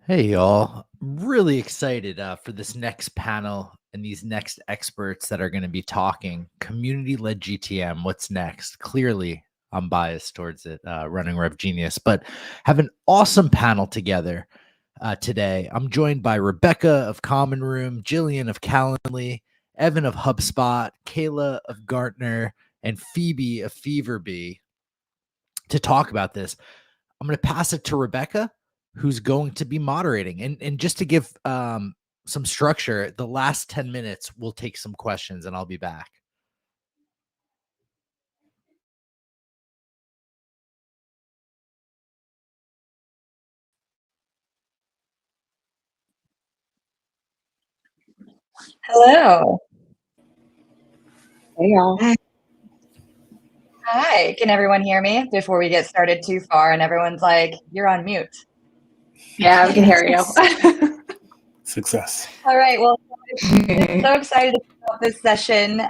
Hey, y'all. Really excited for this next panel and these next experts that are going to be talking community-led GTM. What's next? Clearly, I'm biased towards it, running Rev Genius, but have an awesome panel together today. I'm joined by Rebecca of Common Room, Jillian of Calendly, Evan of HubSpot, Kayla of Gartner, and Phoebe of Feverbee to talk about this. I'm going to pass it to Rebecca, who's going to be moderating. And just to give some structure, the last 10 minutes, we'll take some questions and I'll be back. Hello. Hey, y'all. Hi. Can everyone hear me before we get started too far and everyone's like, you're on mute? Yeah, we can hear you. Success. All right. Well, so excited about this session.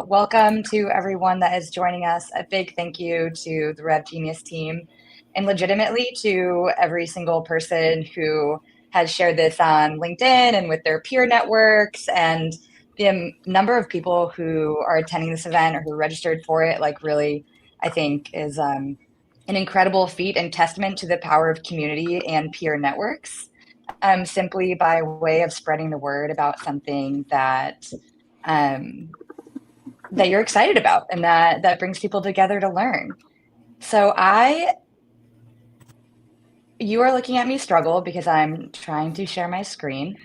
Welcome to everyone that is joining us. A big thank you to the Rev Genius team and legitimately to every single person who has shared this on LinkedIn and with their peer networks, and the number of people who are attending this event or who registered for it, like, really, I think is an incredible feat and testament to the power of community and peer networks, simply by way of spreading the word about something that that you're excited about and that brings people together to learn. So you are looking at me struggle because I'm trying to share my screen,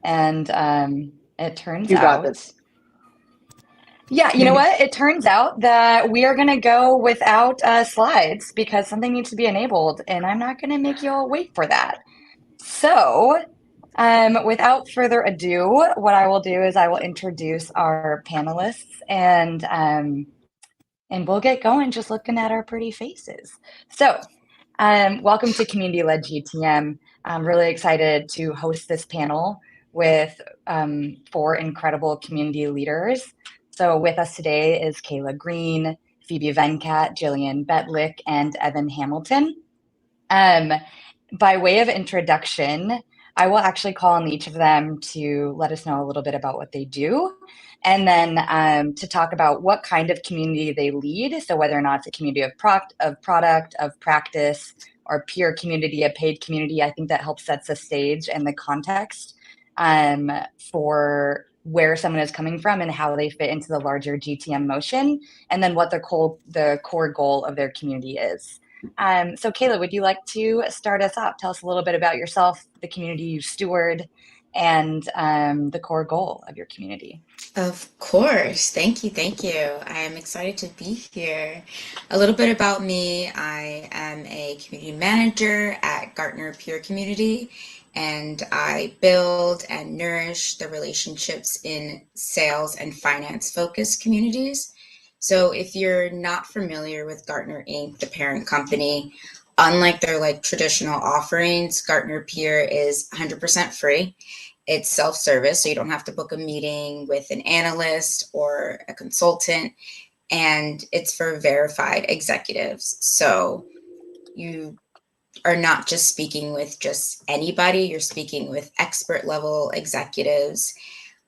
and it turns You got out, this. yeah, you know what? It turns out that we are going to go without slides because something needs to be enabled, and I'm not going to make you all wait for that. So, without further ado, what I will do is I will introduce our panelists, and we'll get going just looking at our pretty faces. So, welcome to Community-Led GTM. I'm really excited to host this panel with 4 incredible community leaders. So with us today is Kayla Green, Phoebe Venkat, Jillian Betlick, and Evan Hamilton. By way of introduction, I will actually call on each of them to let us know a little bit about what they do, and then to talk about what kind of community they lead. So whether or not it's a community of product, of practice, or peer community, a paid community, I think that helps sets the stage and the context for where someone is coming from and how they fit into the larger GTM motion, and then what the core goal of their community is. So Kayla, would you like to start us off? Tell us a little bit about yourself, the community you steward, and the core goal of your community. Of course. Thank you. Thank you. I am excited to be here. A little bit about me. I am a community manager at Gartner Peer Community, and I build and nourish the relationships in sales and finance focused communities. So if you're not familiar with Gartner Inc., the parent company, unlike their traditional offerings, Gartner Peer is 100% free. It's self-service, so you don't have to book a meeting with an analyst or a consultant, and it's for verified executives. So you are not just speaking with just anybody, you're speaking with expert level executives.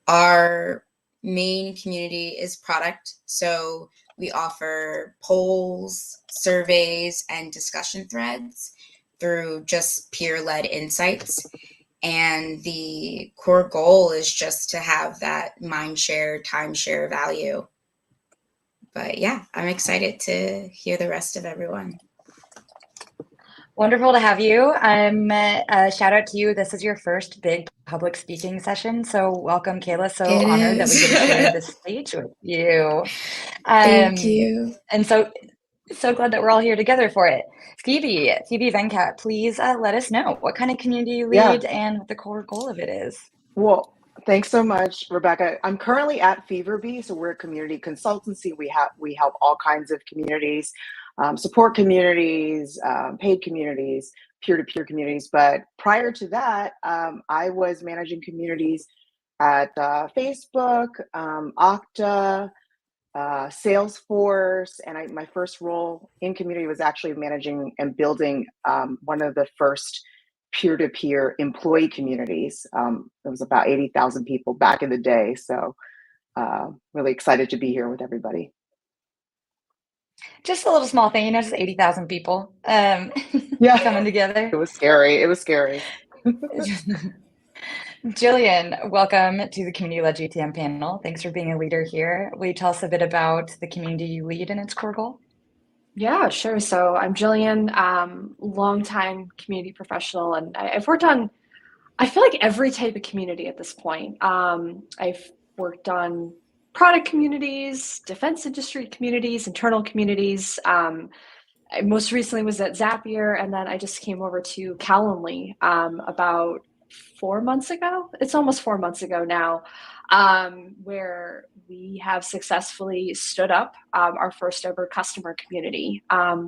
Our main community is product, so we offer polls, surveys, and discussion threads through just peer-led insights. And the core goal is just to have that mind share, time share value. But yeah, I'm excited to hear the rest of everyone. Wonderful to have you. Shout out to you. This is your first big public speaking session. So welcome, Kayla. So honored that we get to share this stage with you. Thank you. And so glad that we're all here together for it. Phoebe Venkat, please let us know what kind of community you lead and what the core goal of it is. Well, thanks so much, Rebecca. I'm currently at Feverbee, so we're a community consultancy. We help all kinds of communities, support communities, paid communities, peer-to-peer communities. But prior to that, I was managing communities at Facebook, Okta, Salesforce, and my first role in community was actually managing and building one of the first peer-to-peer employee communities. It was about 80,000 people back in the day. So really excited to be here with everybody. Just a little small thing, just 80,000 people Yeah, coming together. it was scary. It was scary. Jillian, welcome to the Community-Led GTM panel. Thanks for being a leader here. Will you tell us a bit about the community you lead and its core goal? Yeah, sure. So I'm Jillian, longtime community professional, and I've worked on, I feel like every type of community at this point. I've worked on product communities, defense industry communities, internal communities. I most recently was at Zapier, and then I just came over to Calendly about 4 months ago. It's almost 4 months ago now, where we have successfully stood up our first ever customer community,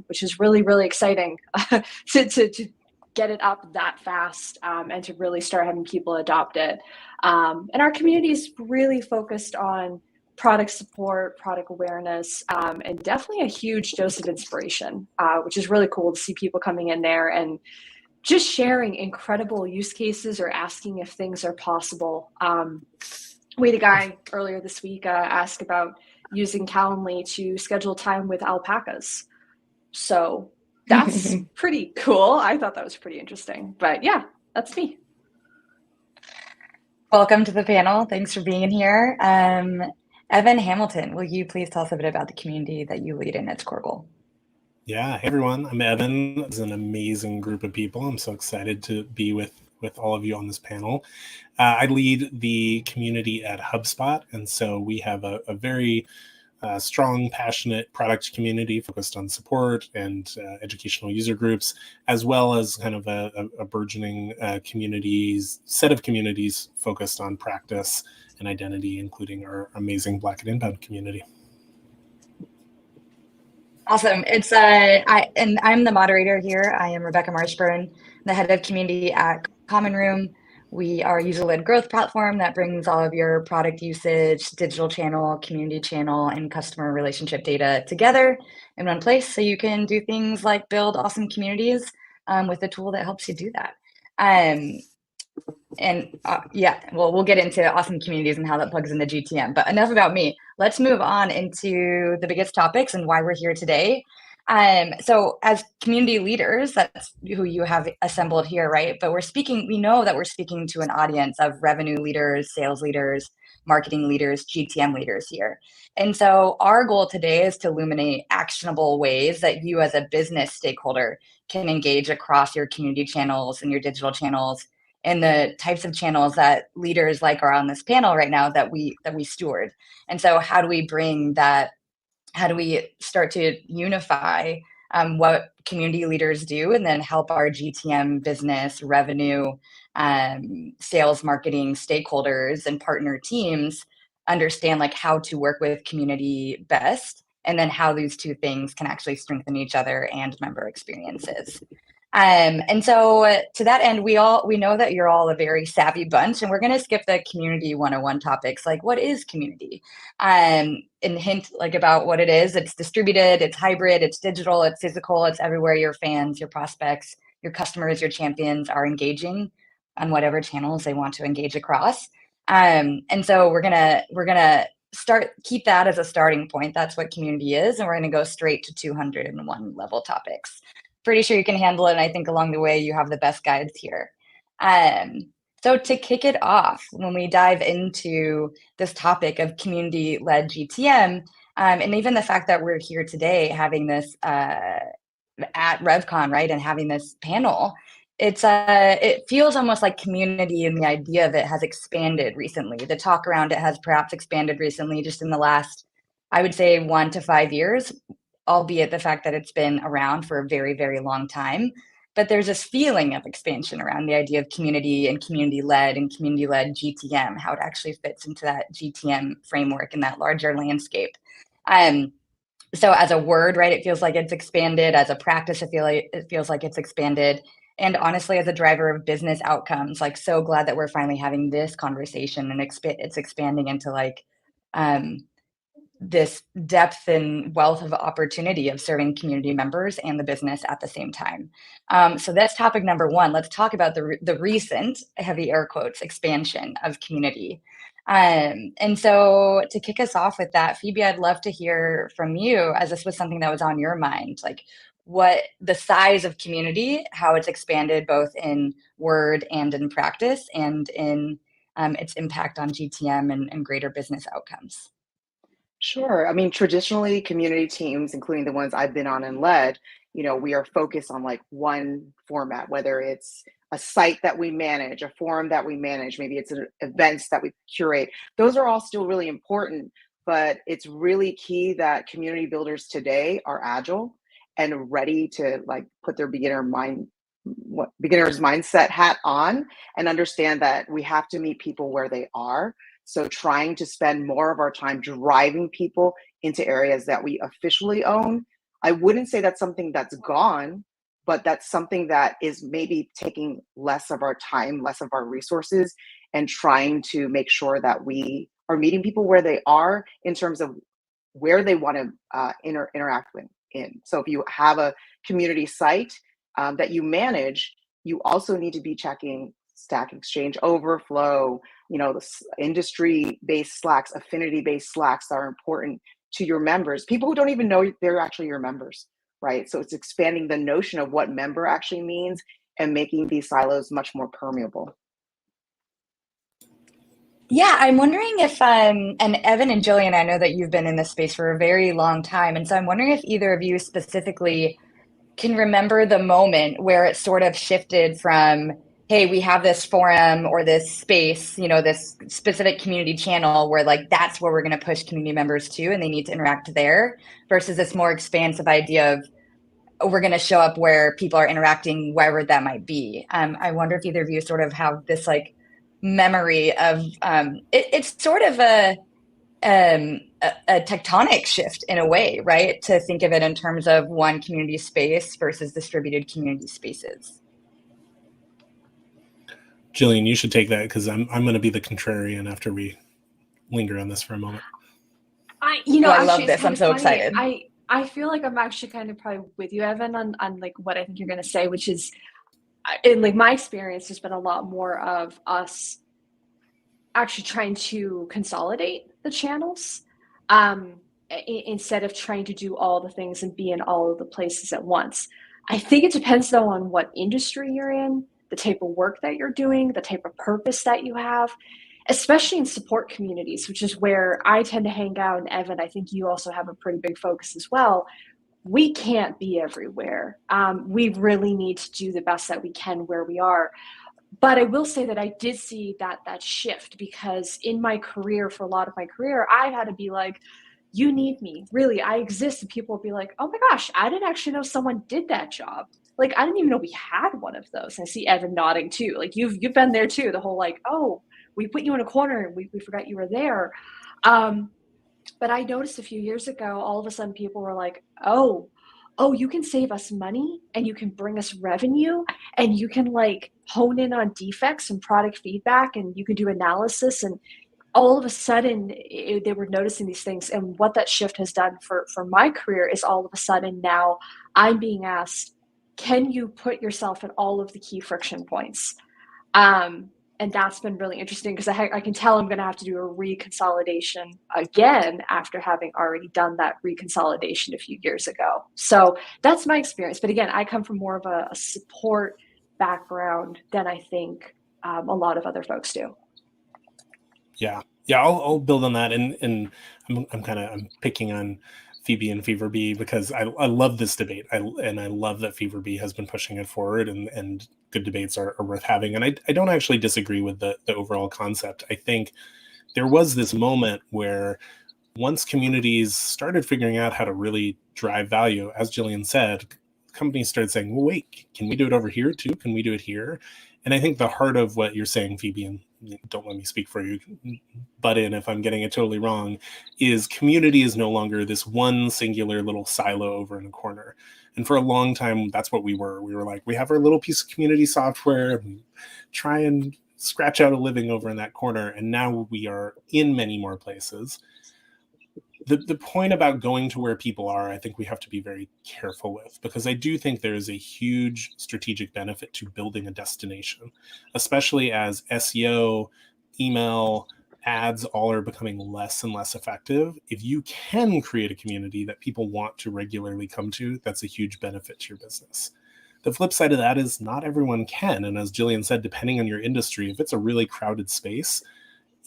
which is really, really exciting to get it up that fast and to really start having people adopt it. And our community is really focused on product support, product awareness, and definitely a huge dose of inspiration, which is really cool to see people coming in there and just sharing incredible use cases or asking if things are possible. We had a guy earlier this week ask about using Calendly to schedule time with alpacas. So that's pretty cool. I thought that was pretty interesting. But yeah, that's me. Welcome to the panel. Thanks for being here. Evan Hamilton, will you please tell us a bit about the community that you lead and its core goal? Yeah, hey everyone, I'm Evan. It's an amazing group of people. I'm so excited to be with all of you on this panel. I lead the community at HubSpot, and so we have a very strong, passionate product community focused on support and educational user groups, as well as kind of a burgeoning set of communities focused on practice and identity, including our amazing Black and Inbound community. Awesome. It's I'm the moderator here. I am Rebecca Marshburn, the head of community at Common Room. We are a user-led growth platform that brings all of your product usage, digital channel, community channel, and customer relationship data together in one place so you can do things like build awesome communities with a tool that helps you do that. We'll get into awesome communities and how that plugs into GTM, but enough about me. Let's move on into the biggest topics and why we're here today. So as community leaders, that's who you have assembled here, right? But we know that we're speaking to an audience of revenue leaders, sales leaders, marketing leaders, GTM leaders here. And so our goal today is to illuminate actionable ways that you as a business stakeholder can engage across your community channels and your digital channels and the types of channels that leaders like are on this panel right now that we steward. And so how do we bring that? How do we start to unify what community leaders do and then help our GTM business, revenue, sales, marketing stakeholders and partner teams understand like how to work with community best, and then how these two things can actually strengthen each other and member experiences. And so to that end, we know that you're all a very savvy bunch, and we're going to skip the community 101 topics, like what is community, and hint like about what it is. It's distributed, it's hybrid, it's digital, it's physical, it's everywhere your fans, your prospects, your customers, your champions are engaging on whatever channels they want to engage across. And so we're gonna keep that as a starting point. That's what community is, and we're going to go straight to 201 level topics. Pretty sure you can handle it, and I think along the way you have the best guides here. So to kick it off, when we dive into this topic of community-led GTM, and even the fact that we're here today having this at RevCon, right, and having this panel, it feels almost like community and the idea of it has expanded recently. The talk around it has perhaps expanded recently, just in the last, I would say, 1 to 5 years, albeit the fact that it's been around for a very, very long time. But there's this feeling of expansion around the idea of community and community-led GTM, how it actually fits into that GTM framework and that larger landscape. So as a word, right, it feels like it's expanded. As a practice, it feels like it's expanded. And honestly, as a driver of business outcomes, like so glad that we're finally having this conversation, and it's expanding into like this depth and wealth of opportunity of serving community members and the business at the same time. So that's topic number one. Let's talk about the recent, heavy air quotes, expansion of community. And so to kick us off with that, Phoebe, I'd love to hear from you, as this was something that was on your mind, like what the size of community, how it's expanded both in word and in practice, and in its impact on GTM and greater business outcomes. Sure. I mean, traditionally, community teams, including the ones I've been on and led, we are focused on like one format, whether it's a site that we manage, a forum that we manage, maybe it's events that we curate. Those are all still really important, but it's really key that community builders today are agile and ready to like put their beginner's mindset hat on and understand that we have to meet people where they are. So trying to spend more of our time driving people into areas that we officially own. I wouldn't say that's something that's gone, but that's something that is maybe taking less of our time, less of our resources, and trying to make sure that we are meeting people where they are in terms of where they want to interact with. So if you have a community site that you manage, you also need to be checking Stack Exchange Overflow, the industry-based Slacks, affinity-based Slacks that are important to your members, people who don't even know they're actually your members, right? So it's expanding the notion of what member actually means and making these silos much more permeable. Yeah, I'm wondering if, and Evan and Jillian, I know that you've been in this space for a very long time. And so I'm wondering if either of you specifically can remember the moment where it sort of shifted from, hey, we have this forum or this space, this specific community channel where like that's where we're going to push community members to and they need to interact there, versus this more expansive idea of we're going to show up where people are interacting wherever that might be. I wonder if either of you sort of have this like memory of it's sort of a tectonic shift in a way, right? To think of it in terms of one community space versus distributed community spaces. Jillian, you should take that because I'm going to be the contrarian after we linger on this for a moment. I love this. I'm so excited. I feel like I'm actually kind of probably with you, Evan, on like what I think you're going to say, which is in like my experience, there's been a lot more of us actually trying to consolidate the channels instead of trying to do all the things and be in all of the places at once. I think it depends though on what industry you're in, the type of work that you're doing, the type of purpose that you have, especially in support communities, which is where I tend to hang out. And Evan, I think you also have a pretty big focus as well. We can't be everywhere. We really need to do the best that we can where we are. But I will say that I did see that shift, because in my career, for a lot of my career, I had to be like, you need me, really, I exist. And people will be like, oh my gosh, I didn't actually know someone did that job. Like, I didn't even know we had one of those. And I see Evan nodding too. Like you've been there too. The whole like, oh, we put you in a corner and we forgot you were there. But I noticed a few years ago, all of a sudden people were like, oh, you can save us money and you can bring us revenue and you can like hone in on defects and product feedback and you can do analysis. And all of a sudden they were noticing these things. And what that shift has done for my career is all of a sudden now I'm being asked, can you put yourself at all of the key friction points? And that's been really interesting because I can tell I'm going to have to do a reconsolidation again after having already done that reconsolidation a few years ago. So that's my experience. But again, I come from more of a support background than I think a lot of other folks do. Yeah, I'll build on that, and I'm picking on Phoebe and Fever Bee because I love this debate. I love that Fever Bee has been pushing it forward, and good debates are worth having. And I don't actually disagree with the overall concept. I think there was this moment where once communities started figuring out how to really drive value, as Jillian said, companies started saying, well, wait, can we do it over here too? Can we do it here? And I think the heart of what you're saying, Phoebe, and don't let me speak for you, butt in if I'm getting it totally wrong, is community is no longer this one singular little silo over in a corner. And for a long time, that's what we were. We were like, we have our little piece of community software, and try and scratch out a living over in that corner. And now we are in many more places. The point about going to where people are, I think we have to be very careful with, because I do think there is a huge strategic benefit to building a destination, especially as SEO, email, ads all are becoming less and less effective. If you can create a community that people want to regularly come to, that's a huge benefit to your business. The flip side of that is not everyone can. And as Jillian said, depending on your industry, if it's a really crowded space,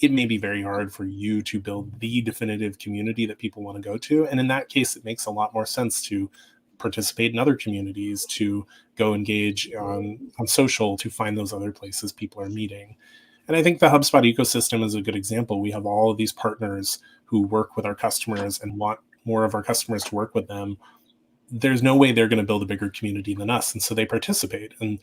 it may be very hard for you to build the definitive community that people want to go to. And in that case, it makes a lot more sense to participate in other communities, to go engage on social, to find those other places people are meeting. And I think the HubSpot ecosystem is a good example. We have all of these partners who work with our customers and want more of our customers to work with them. There's no way they're going to build a bigger community than us. And so they participate. And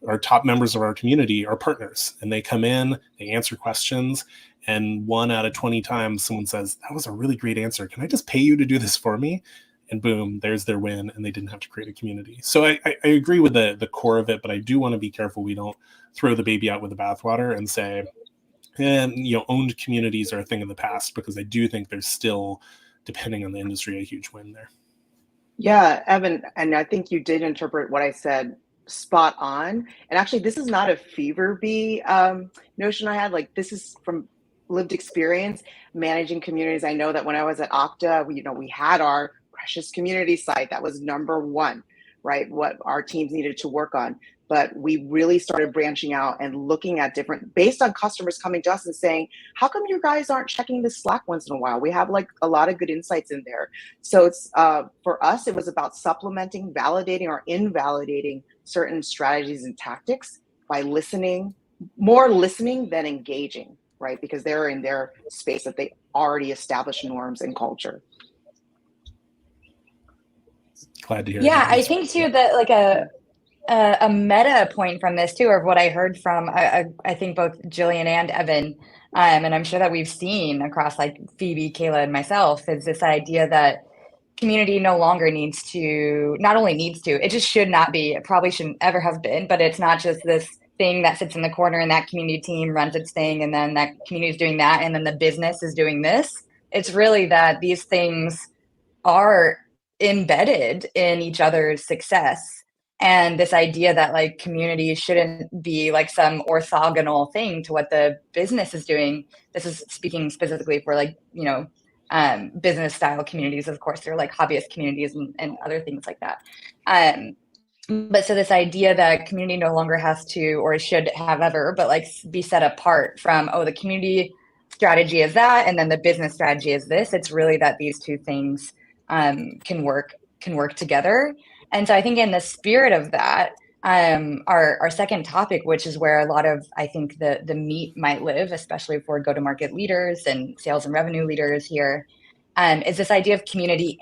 our top members of our community are partners. And they come in, they answer questions. And 1 out of 20 times someone says, that was a really great answer. Can I just pay you to do this for me? And boom, there's their win. And they didn't have to create a community. So I agree with the core of it, but I do want to be careful we don't throw the baby out with the bathwater and say, owned communities are a thing of the past, because I do think there's still, depending on the industry, a huge win there. Yeah, Evan, and I think you did interpret what I said spot on. And actually, this is not a fever bee notion I had. Like, this is from lived experience managing communities. I know that when I was at Okta, we had our precious community site that was number one, right? What our teams needed to work on. But we really started branching out and looking at based on customers coming to us and saying, how come you guys aren't checking the Slack once in a while? We have like a lot of good insights in there. So it's for us, it was about supplementing, validating, or invalidating certain strategies and tactics by more listening than engaging, right? Because they're in their space that they already established norms and culture. Glad to hear. Yeah, I think too that like a meta point from this too, or what I heard from I think both Jillian and Evan, and I'm sure that we've seen across like Phoebe, Kayla, and myself, is this idea that community no longer not only needs to, it just should not be, it probably shouldn't ever have been, but it's not just this thing that sits in the corner and that community team runs its thing and then that community is doing that and then the business is doing this. It's really that these things are embedded in each other's success. And this idea that like community shouldn't be like some orthogonal thing to what the business is doing. This is speaking specifically for like, business style communities. Of course, they're like hobbyist communities and other things like that. But so this idea that community no longer has to, or should have ever, but like be set apart from, the community strategy is that, and then the business strategy is this. It's really that these two things can work together. And so I think in the spirit of that, our second topic, which is where a lot of, I think the meat might live, especially for go-to-market leaders and sales and revenue leaders here, is this idea of community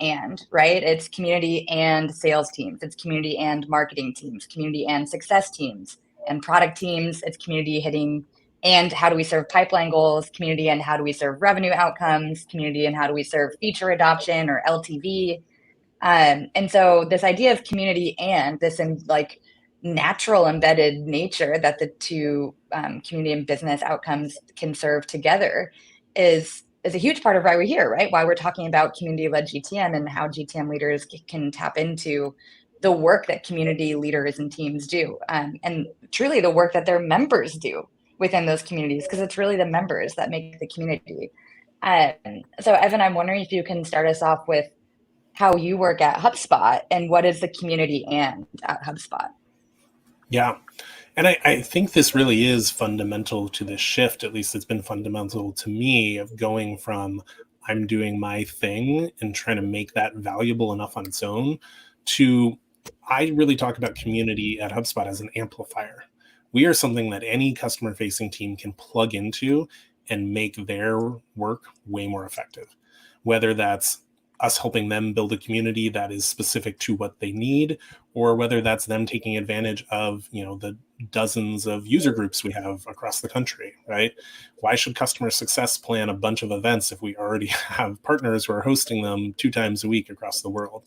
right? It's community and sales teams. It's community and marketing teams, community and success teams and product teams. It's community hitting and how do we serve pipeline goals, community and how do we serve revenue outcomes, community and how do we serve feature adoption or LTV. And so this idea of community and this like natural embedded nature that the two community and business outcomes can serve together is a huge part of why we're here, right? Why we're talking about community-led GTM and how GTM leaders can tap into the work that community leaders and teams do, and truly the work that their members do within those communities, because it's really the members that make the community. So Evan, I'm wondering if you can start us off with how you work at HubSpot and what is the community and at HubSpot? Yeah. And I think this really is fundamental to this shift. At least it's been fundamental to me, of going from I'm doing my thing and trying to make that valuable enough on its own to I really talk about community at HubSpot as an amplifier. We are something that any customer facing team can plug into and make their work way more effective, whether that's us helping them build a community that is specific to what they need, or whether that's them taking advantage of, the dozens of user groups we have across the country, right? Why should customer success plan a bunch of events if we already have partners who are hosting them 2 times a week across the world?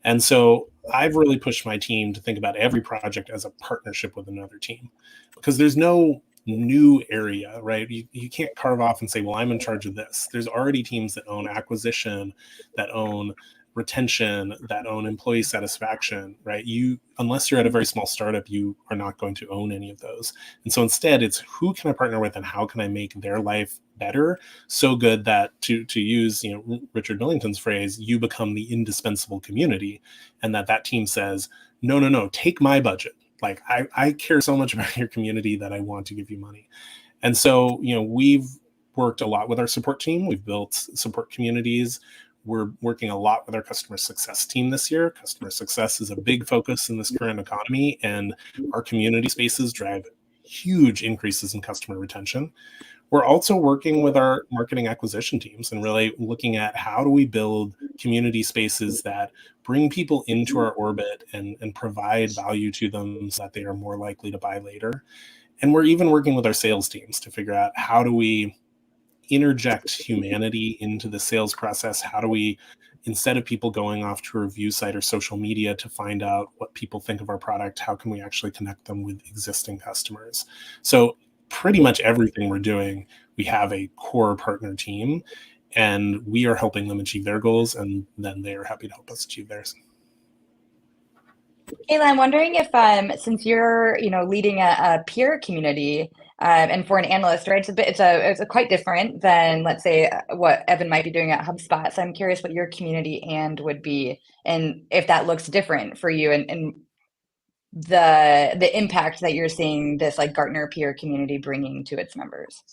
And so I've really pushed my team to think about every project as a partnership with another team, because there's no new area, right? You can't carve off and say, well, I'm in charge of this. There's already teams that own acquisition, that own retention, that own employee satisfaction, right? Unless you're at a very small startup, you are not going to own any of those. And so instead, it's who can I partner with and how can I make their life better, so good that, to use Richard Millington's phrase, you become the indispensable community, and that team says, no, take my budget. Like I care so much about your community that I want to give you money. And so we've worked a lot with our support team. We've built support communities. We're working a lot with our customer success team this year. Customer success is a big focus in this current economy, and our community spaces drive huge increases in customer retention. We're also working with our marketing acquisition teams and really looking at how do we build community spaces that bring people into our orbit and provide value to them so that they are more likely to buy later. And we're even working with our sales teams to figure out how do we interject humanity into the sales process. How do we, instead of people going off to a review site or social media to find out what people think of our product, how can we actually connect them with existing customers? So pretty much everything we're doing, we have a core partner team, and we are helping them achieve their goals, and then they are happy to help us achieve theirs. Kayla, I'm wondering if, since you're, leading a peer community, and for an analyst, right, it's a quite different than, let's say, what Evan might be doing at HubSpot. So I'm curious what your community and would be, and if that looks different for you, and the impact that you're seeing this like Gartner peer community bringing to its members,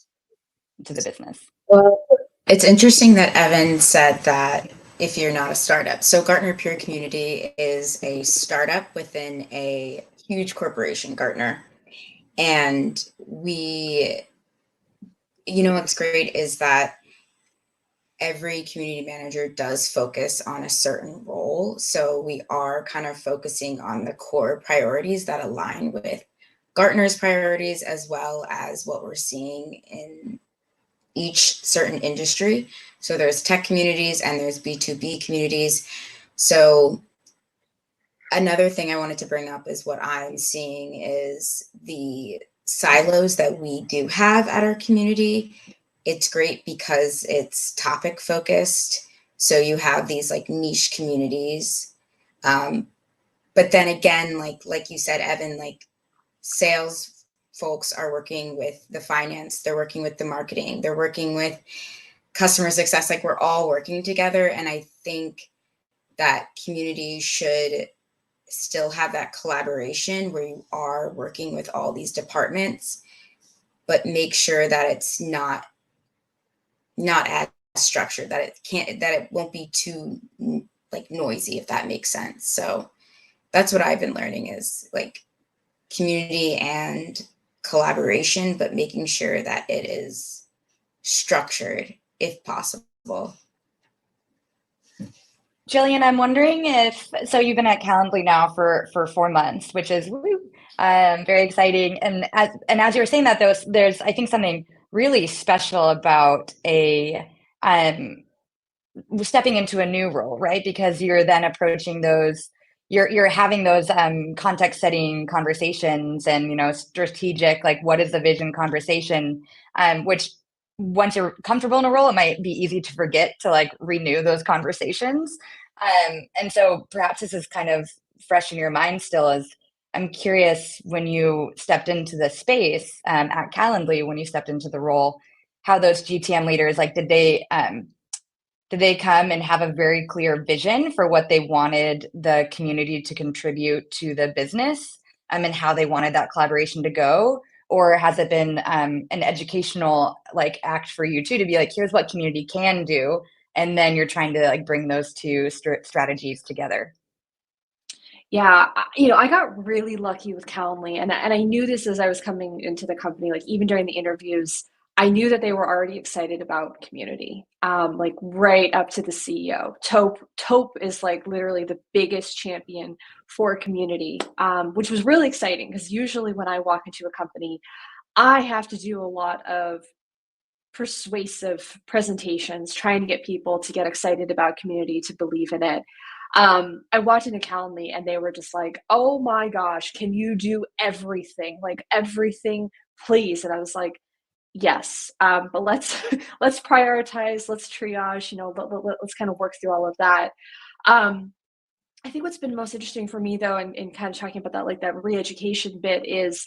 to the business. Well, it's interesting that Evan said that if you're not a startup. So Gartner Peer Community is a startup within a huge corporation, Gartner. And what's great is that every community manager does focus on a certain role. So we are kind of focusing on the core priorities that align with Gartner's priorities, as well as what we're seeing in each certain industry. So there's tech communities and there's B2B communities. So another thing I wanted to bring up is what I'm seeing is the silos that we do have at our community. It's great because it's topic focused. So you have these like niche communities. But then again, like you said, Evan, like sales folks are working with the finance, they're working with the marketing, they're working with customer success. Like we're all working together. And I think that community should still have that collaboration where you are working with all these departments, but make sure that it's not as structured, that it won't be too like noisy, if that makes sense. So that's what I've been learning is like community and collaboration, but making sure that it is structured if possible. Jillian, I'm wondering so you've been at Calendly now for 4 months, which is very exciting. And as you were saying that, there's I think something really special about stepping into a new role, right? Because you're then approaching those, you're having those context setting conversations and strategic, like what is the vision conversation, which once you're comfortable in a role, it might be easy to forget to like renew those conversations. And so perhaps this is kind of fresh in your mind still. As I'm curious, when you stepped into the space at Calendly, when you stepped into the role, how those GTM leaders, like, did they come and have a very clear vision for what they wanted the community to contribute to the business, and how they wanted that collaboration to go? Or has it been an educational like act for you too, to be like, here's what community can do, and then you're trying to like bring those two strategies together? Yeah, I got really lucky with Calendly, and I knew this as I was coming into the company. Like even during the interviews, I knew that they were already excited about community, like right up to the CEO. Tope is like literally the biggest champion for community, which was really exciting because usually when I walk into a company, I have to do a lot of persuasive presentations, trying to get people to get excited about community, to believe in it. I walked into Calendly and they were just like, oh my gosh, can you do everything? Like everything please. And I was like, yes, but let's let's prioritize, let's triage, let's kind of work through all of that. I think what's been most interesting for me though, and kind of talking about that, like that re-education bit, is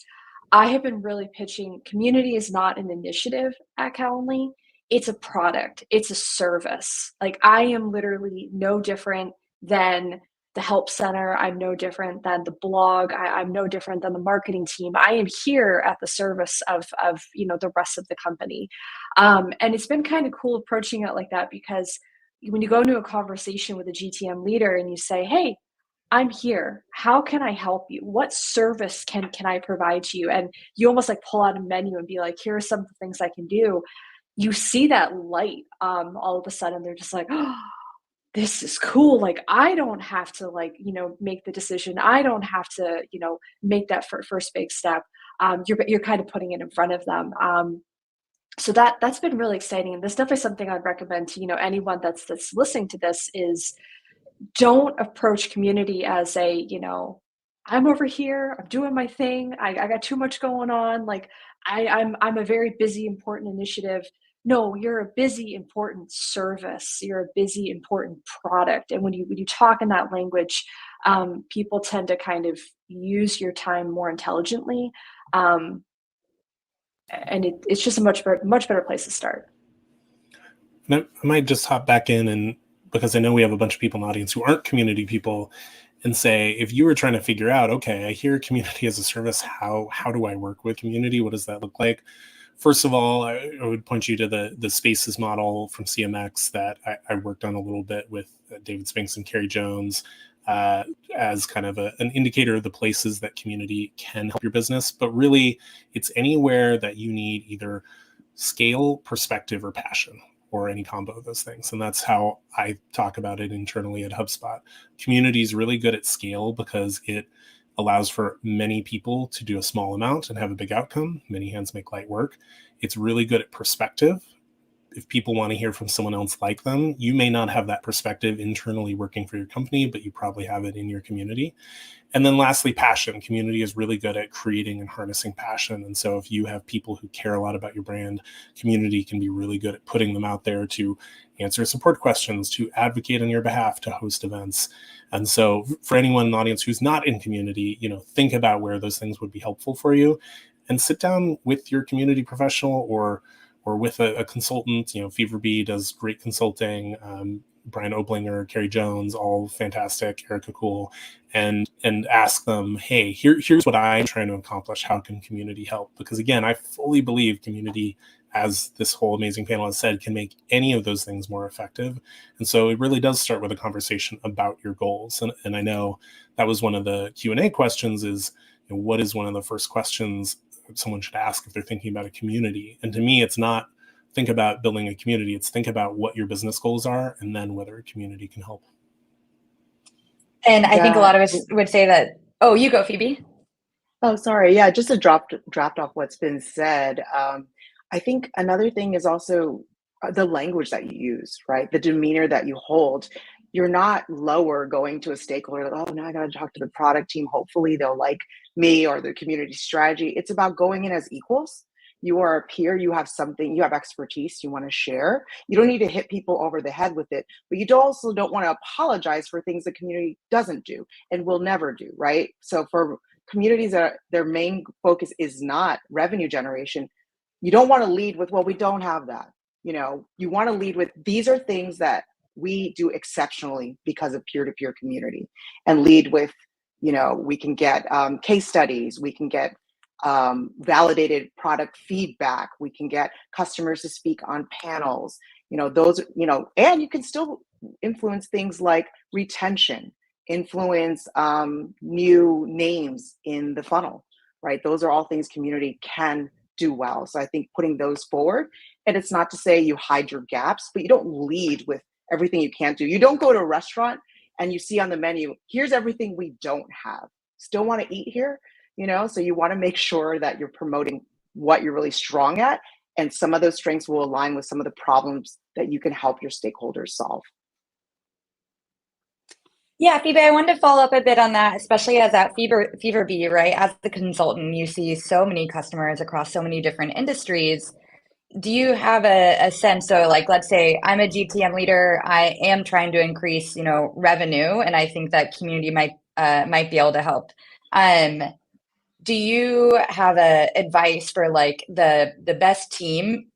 I have been really pitching community is not an initiative at Calendly. It's a product, it's a service. Like I am literally no different than the help center. I'm no different than the blog. I'm no different than the marketing team. I am here at the service of the rest of the company. And it's been kind of cool approaching it like that, because when you go into a conversation with a GTM leader and you say, hey, I'm here. How can I help you? What service can I provide to you? And you almost like pull out a menu and be like, here are some of the things I can do. You see that light. All of a sudden they're just like, oh, this is cool. Like I don't have to make the decision. I don't have to make that first big step. You're kind of putting it in front of them. So that's been really exciting. And that's definitely something I'd recommend to anyone that's listening to this is, don't approach community as I'm over here, I'm doing my thing, I got too much going on, like I'm a very busy, important initiative. No, you're a busy, important service. You're a busy, important product. And when you talk in that language, people tend to kind of use your time more intelligently. And it's just a much better place to start. I might just hop back in, and because I know we have a bunch of people in the audience who aren't community people, and say, if you were trying to figure out, okay, I hear community as a service, how do I work with community? What does that look like? First of all, I would point you to the Spaces model from CMX that I worked on a little bit with David Spinks and Carrie Jones as kind of an indicator of the places that community can help your business. But really, it's anywhere that you need either scale, perspective, or passion, or any combo of those things. And that's how I talk about it internally at HubSpot. Community is really good at scale because it allows for many people to do a small amount and have a big outcome. Many hands make light work. It's really good at perspective. If people want to hear from someone else like them, you may not have that perspective internally working for your company, but you probably have it in your community. And then lastly, passion. Community is really good at creating and harnessing passion. And so if you have people who care a lot about your brand, community can be really good at putting them out there to answer support questions, to advocate on your behalf, to host events. And so for anyone in the audience who's not in community, think about where those things would be helpful for you, and sit down with your community professional or with a consultant. Feverbee does great consulting. Brian Oblinger, Carrie Jones, all fantastic, Erica Cool, and ask them, hey, here's what I'm trying to accomplish. How can community help? Because again, I fully believe community, as this whole amazing panel has said, can make any of those things more effective. And so it really does start with a conversation about your goals. And I know that was one of the Q&A questions is, what is one of the first questions someone should ask if they're thinking about a community? And to me, it's not think about building a community. It's think about what your business goals are and then whether a community can help. And I think a lot of us would say that, oh, you go, Phoebe. Oh, sorry. Yeah, just to draft off what's been said. I think another thing is also the language that you use, right? The demeanor that you hold. You're not lower going to a stakeholder, oh, now I got to talk to the product team. Hopefully they'll like me or the community strategy. It's about going in as equals. You are a peer, you have something, you have expertise you want to share. You don't need to hit people over the head with it, but you also don't want to apologize for things the community doesn't do and will never do, right? So for communities that their main focus is not revenue generation, you don't want to lead with, well, we don't have that. You want to lead with, these are things that we do exceptionally because of peer-to-peer community, and lead with, we can get case studies, we can get validated product feedback, we can get customers to speak on panels, those, and you can still influence things like retention, influence new names in the funnel, right? Those are all things community can do well. So I think putting those forward, and it's not to say you hide your gaps, but you don't lead with everything you can't do. You don't go to a restaurant and you see on the menu, here's everything we don't have. Still want to eat here? So you want to make sure that you're promoting what you're really strong at, and some of those strengths will align with some of the problems that you can help your stakeholders solve. Yeah, Phoebe, I wanted to follow up a bit on that, especially as that fever bee, right? As the consultant, you see so many customers across so many different industries. Do you have a sense? So, like, let's say I'm a GTM leader, I am trying to increase, revenue, and I think that community might be able to help. Um, do you have a advice for like the best team?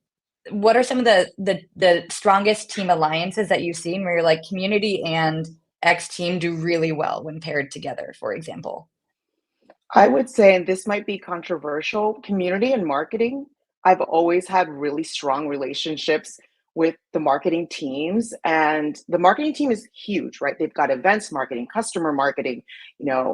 What are some of the strongest team alliances that you've seen where you're like community and X team do really well when paired together, for example? I would say, and this might be controversial, community and marketing. I've always had really strong relationships with the marketing teams, and the marketing team is huge, right? They've got events marketing, customer marketing,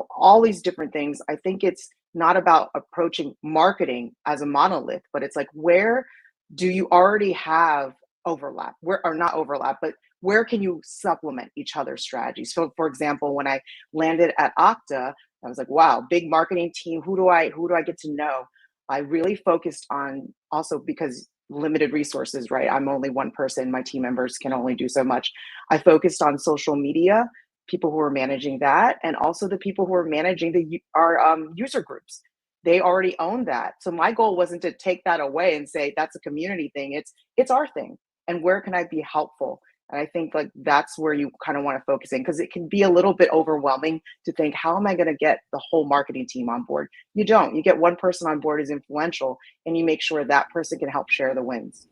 all these different things. I think it's not about approaching marketing as a monolith, but it's like, where do you already have overlap? Where, or not overlap, but where can you supplement each other's strategies? So, for example, when I landed at Okta, I was like, wow, big marketing team. Who do I get to know? I really focused on, also because limited resources, right? I'm only one person. My team members can only do so much. I focused on social media, people who are managing that, and also the people who are managing our user groups. They already own that. So my goal wasn't to take that away and say that's a community thing. It's our thing. And where can I be helpful? And I think like that's where you kind of want to focus in, because it can be a little bit overwhelming to think, how am I going to get the whole marketing team on board? You don't. You get one person on board who's influential, and you make sure that person can help share the wins.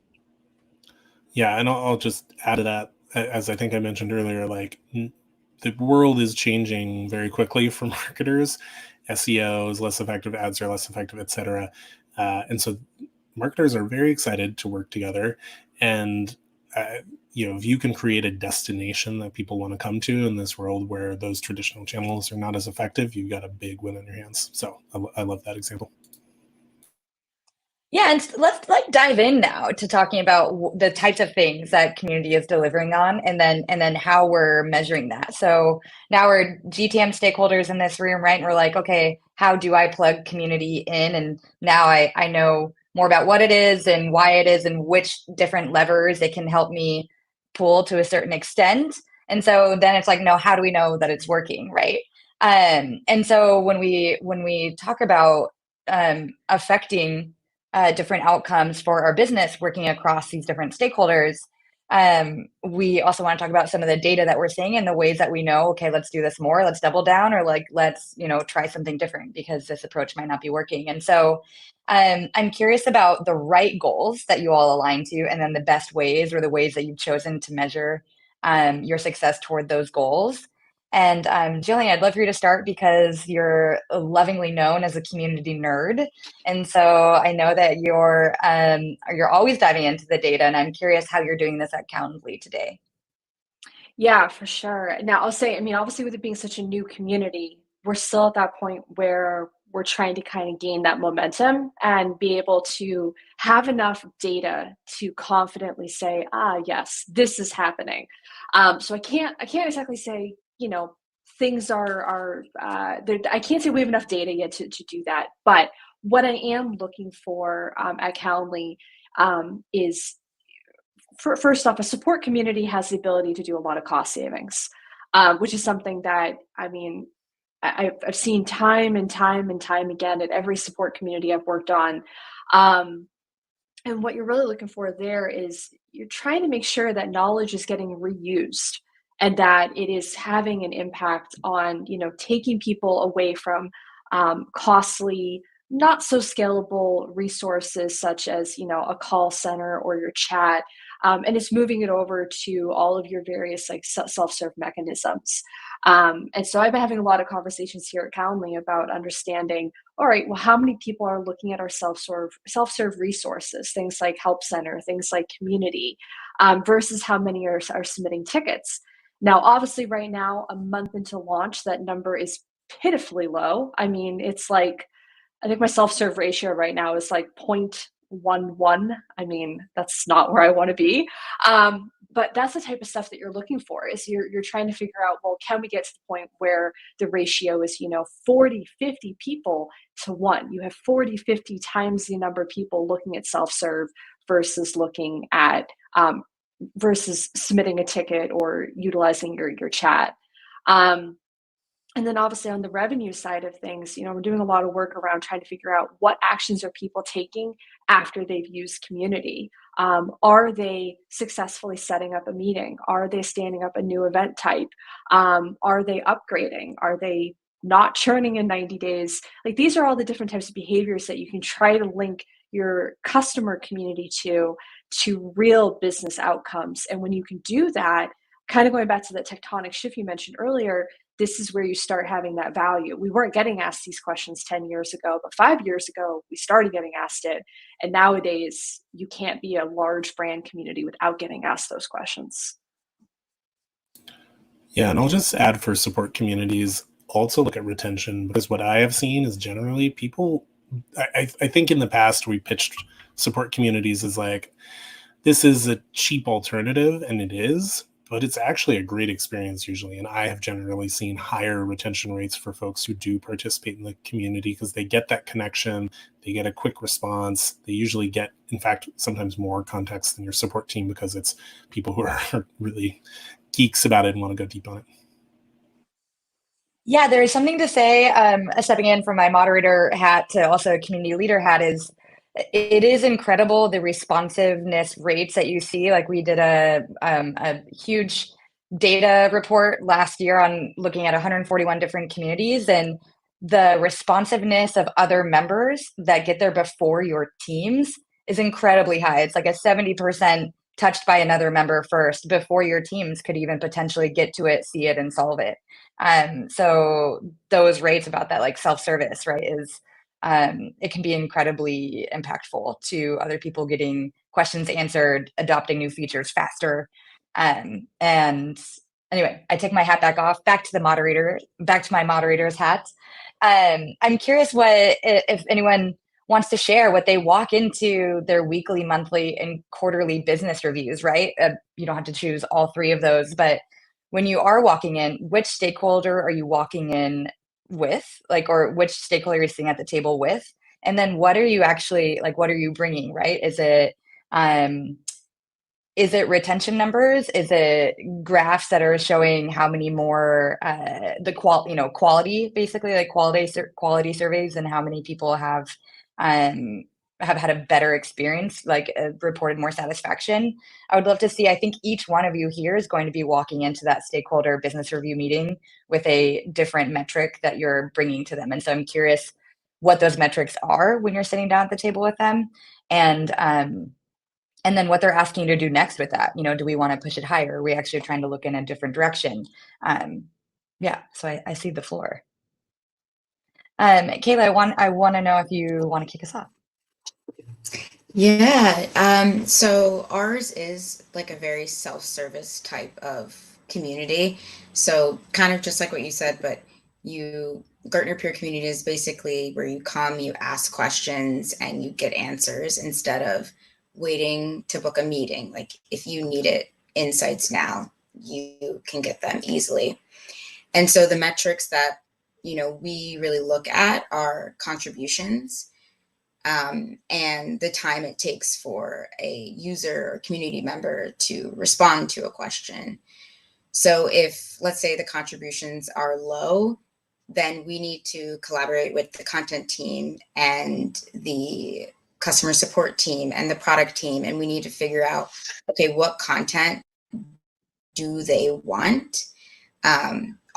Yeah, and I'll just add to that, as I think I mentioned earlier, like the world is changing very quickly for marketers. SEO is less effective, ads are less effective, etc. And so marketers are very excited to work together. And if you can create a destination that people want to come to in this world where those traditional channels are not as effective, you've got a big win on your hands. So I love that example. Yeah, and let's like dive in now to talking about the types of things that community is delivering on, and then how we're measuring that. So now we're GTM stakeholders in this room, right? And we're like, okay, how do I plug community in? And now I know more about what it is and why it is and which different levers it can help me pull to a certain extent. And so then it's like, no, how do we know that it's working, right? And so when we talk about affecting different outcomes for our business working across these different stakeholders. We also want to talk about some of the data that we're seeing and the ways that we know, okay, let's do this more, let's double down, or like, let's, try something different because this approach might not be working. And so I'm curious about the right goals that you all align to, and then the best ways or the ways that you've chosen to measure your success toward those goals. And Jillian, I'd love for you to start because you're lovingly known as a community nerd. And so I know that you're always diving into the data, and I'm curious how you're doing this at Calendly today. Yeah, for sure. Now, I'll say, I mean, obviously, with it being such a new community, we're still at that point where we're trying to kind of gain that momentum and be able to have enough data to confidently say, yes, this is happening. So I can't exactly say, things I can't say we have enough data yet to do that. But what I am looking for at Calendly is, first off, a support community has the ability to do a lot of cost savings, which is something that, I mean, I've seen time and time and time again at every support community I've worked on. And what you're really looking for there is you're trying to make sure that knowledge is getting reused and that it is having an impact on, taking people away from costly, not so scalable resources such as, a call center or your chat. And it's moving it over to all of your various like self-serve mechanisms. And so I've been having a lot of conversations here at Calendly about understanding, all right, well, how many people are looking at our self-serve resources, things like Help Center, things like Community, versus how many are submitting tickets. Now, obviously, right now, a month into launch, that number is pitifully low. I mean, it's like, I think my self-serve ratio right now is like 0.11. I mean, that's not where I want to be. But that's the type of stuff that you're looking for, is you're trying to figure out, well, can we get to the point where the ratio is, 40, 50 people to 1? You have 40, 50 times the number of people looking at self-serve versus looking at, versus submitting a ticket or utilizing your chat. And then obviously on the revenue side of things, we're doing a lot of work around trying to figure out what actions are people taking after they've used Community. Are they successfully setting up a meeting? Are they standing up a new event type? Are they upgrading? Are they not churning in 90 days? Like, these are all the different types of behaviors that you can try to link your customer community to real business outcomes. And when you can do that, kind of going back to the tectonic shift you mentioned earlier, this is where you start having that value. We weren't getting asked these questions 10 years ago, but 5 years ago, we started getting asked it. And nowadays, you can't be a large brand community without getting asked those questions. Yeah, and I'll just add for support communities, also look at retention, because what I have seen is generally people, I think in the past we pitched support communities as like, this is a cheap alternative, and it is, but it's actually a great experience usually. And I have generally seen higher retention rates for folks who do participate in the community because they get that connection, they get a quick response. They usually get, in fact, sometimes more context than your support team because it's people who are really geeks about it and want to go deep on it. Yeah, there is something to say, stepping in from my moderator hat to also a community leader hat, is it is incredible the responsiveness rates that you see. Like, we did a huge data report last year on looking at 141 different communities, and the responsiveness of other members that get there before your teams is incredibly high. It's like a 70% touched by another member first before your teams could even potentially get to it, see it, and solve it. So those rates about that, like, self-service, right, is it can be incredibly impactful to other people getting questions answered, adopting new features faster. And anyway, I take my hat back off, back to my moderator's hat. I'm curious if anyone wants to share what they walk into their weekly, monthly, and quarterly business reviews, right? You don't have to choose all three of those, but when you are walking in, which stakeholder are you walking in with, like, or which stakeholder you're sitting at the table with? And then what are you actually, like, what are you bringing, right? Is it retention numbers? Is it graphs that are showing how many more quality, basically, like quality surveys, and how many people have had a better experience, like reported more satisfaction? I would love to see. I think each one of you here is going to be walking into that stakeholder business review meeting with a different metric that you're bringing to them. And so I'm curious what those metrics are when you're sitting down at the table with them, and then what they're asking you to do next with that. Do we want to push it higher? Are we actually trying to look in a different direction? Yeah, so I see the floor. Kayla, I want to know if you want to kick us off. Yeah, so ours is like a very self-service type of community. So kind of just like what you said, but Gartner Peer Community is basically where you come, you ask questions, and you get answers instead of waiting to book a meeting. Like, if you needed insights now, you can get them easily. And so the metrics that, we really look at are contributions, and the time it takes for a user or community member to respond to a question. So if, let's say, the contributions are low, then we need to collaborate with the content team and the customer support team and the product team. And we need to figure out, okay, what content do they want?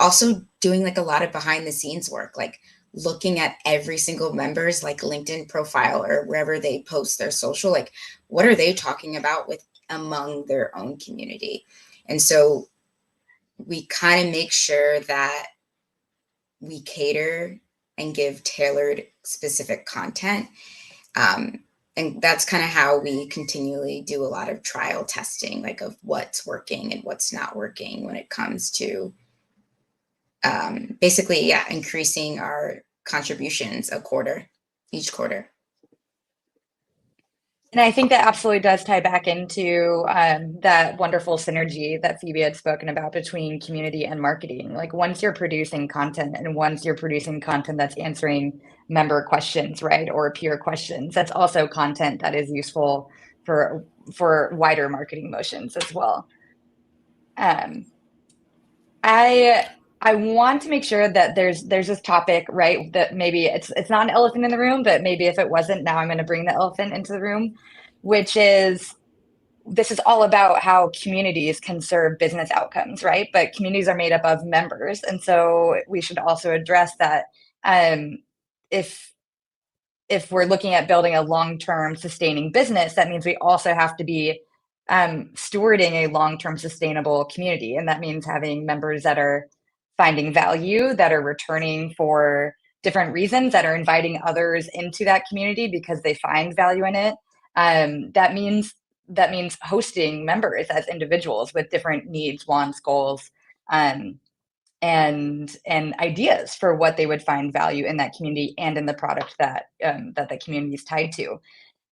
Also doing like a lot of behind the scenes work, like looking at every single member's like LinkedIn profile or wherever they post their social, like what are they talking about among their own community? And so we kind of make sure that we cater and give tailored specific content. And that's kind of how we continually do a lot of trial testing, like of what's working and what's not working when it comes to basically, increasing our contributions each quarter. And I think that absolutely does tie back into that wonderful synergy that Phoebe had spoken about between community and marketing. Like, once you're producing content that's answering member questions, right, or peer questions, that's also content that is useful for wider marketing motions as well. I want to make sure that there's this topic, right? That maybe it's not an elephant in the room, but maybe if it wasn't, now I'm going to bring the elephant into the room, which is this is all about how communities can serve business outcomes, right? But communities are made up of members, and so we should also address that. If we're looking at building a long-term sustaining business, that means we also have to be stewarding a long-term sustainable community, and that means having members that are finding value, that are returning for different reasons, that are inviting others into that community because they find value in it. That means hosting members as individuals with different needs, wants, goals, um, and ideas for what they would find value in that community and in the product that that the community is tied to.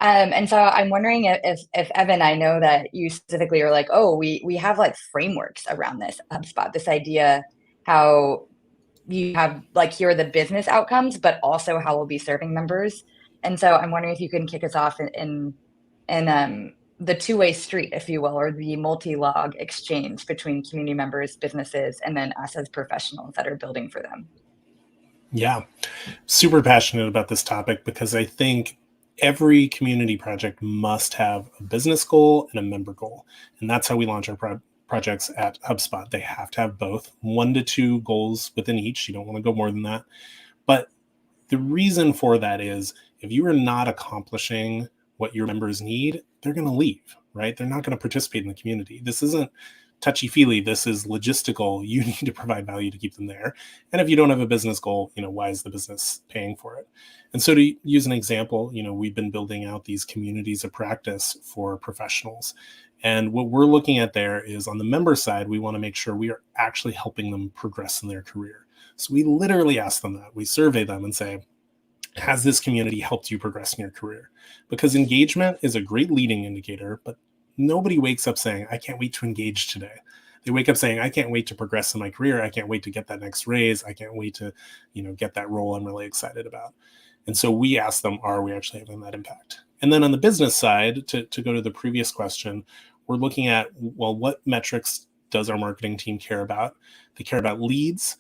And so I'm wondering if Evan, I know that you specifically are like, oh, we have like frameworks around this HubSpot, this idea how you have like here are the business outcomes, but also how we'll be serving members. And so I'm wondering if you can kick us off in the two-way street, if you will, or the multi-log exchange between community members, businesses, and then us as professionals that are building for them. Yeah, super passionate about this topic because I think every community project must have a business goal and a member goal. And that's how we launch our projects at HubSpot. They have to have both 1 to 2 goals within each. You don't want to go more than that. But the reason for that is if you are not accomplishing what your members need, they're going to leave, right? They're not going to participate in the community. This isn't touchy-feely. This is logistical. You need to provide value to keep them there. And if you don't have a business goal, why is the business paying for it? And so to use an example, we've been building out these communities of practice for professionals. And what we're looking at there is on the member side, we want to make sure we are actually helping them progress in their career. So we literally ask them that. We survey them and say, has this community helped you progress in your career? Because engagement is a great leading indicator, but nobody wakes up saying, I can't wait to engage today. They wake up saying, I can't wait to progress in my career. I can't wait to get that next raise. I can't wait to, get that role I'm really excited about. And so we ask them, are we actually having that impact? And then on the business side, to go to the previous question, we're looking at, well, what metrics does our marketing team care about? They care about leads.